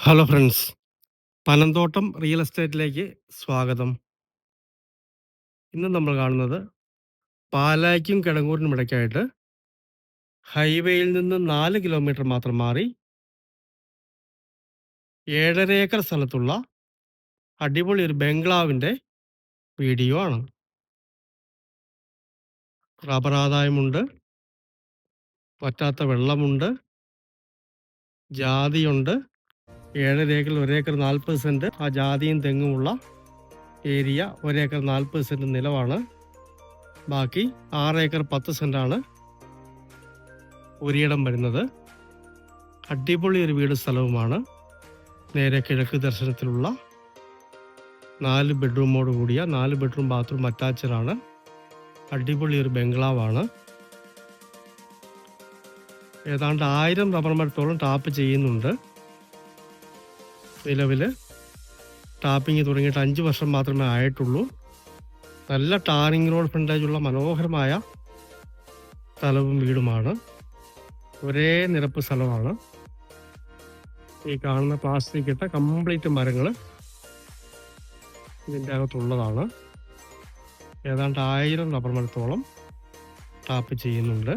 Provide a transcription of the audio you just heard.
Hello friends, Panamthottam real എസ്റ്റേറ്റിലേക്ക് സ്വാഗതം. ഇന്ന് നമ്മൾ കാണുന്നത് പാലായ്ക്കും കിടങ്ങൂരിനും ഇടയ്ക്കായിട്ട് ഹൈവേയിൽ നിന്ന് 4 കിലോമീറ്റർ മാത്രം മാറി 7.5 ഏക്കർ സ്ഥലത്തുള്ള അടിപൊളി ഒരു ബംഗ്ലാവിൻ്റെ വീഡിയോ ആണ്. റബ്ബർ ആദായമുണ്ട്, വറ്റാത്ത വെള്ളമുണ്ട്, ജാതിയുണ്ട്. 7.5 ഏക്കറിൽ 1 ഏക്കർ 40 സെൻറ്റ് ആ ജാതിയും തെങ്ങുമുള്ള ഏരിയ. 1 ഏക്കർ 40 സെൻറ്റ് നിലവാണ്. ബാക്കി 6 ഏക്കർ 10 സെൻറ്റാണ് ഒരിടം വരുന്നത്. അടിപൊളി ഒരു വീട് സ്ഥലവുമാണ്. നേരെ കിഴക്ക് ദർശനത്തിലുള്ള 4 ബെഡ്റൂമോട് കൂടിയ 4 ബെഡ്റൂം ബാത്റൂം അറ്റാച്ചഡാണ്. അടിപൊളി ഒരു ബംഗ്ലാവാണ്. ഏതാണ്ട് 1000 റബ്ബർ മരത്തോളം ടാപ്പ് ചെയ്യുന്നുണ്ട്. നിലവിൽ ടാപ്പിംഗ് തുടങ്ങിയിട്ട് 5 വർഷം മാത്രമേ ആയിട്ടുള്ളൂ. നല്ല ടാറിംഗ് റോഡ് ഫ്രണ്ടേജുള്ള മനോഹരമായ സ്ഥലവും വീടുമാണ്. ഒരേ നിരപ്പ് സ്ഥലമാണ്. ഈ കാണുന്ന പ്ലാസ്റ്റിക് ഇട്ട കംപ്ലീറ്റ് മരങ്ങൾ ഇതിൻ്റെ അകത്തുള്ളതാണ്. ഏതാണ്ട് 1000 റബ്ബർ മരത്തോളം ടാപ്പ് ചെയ്യുന്നുണ്ട്.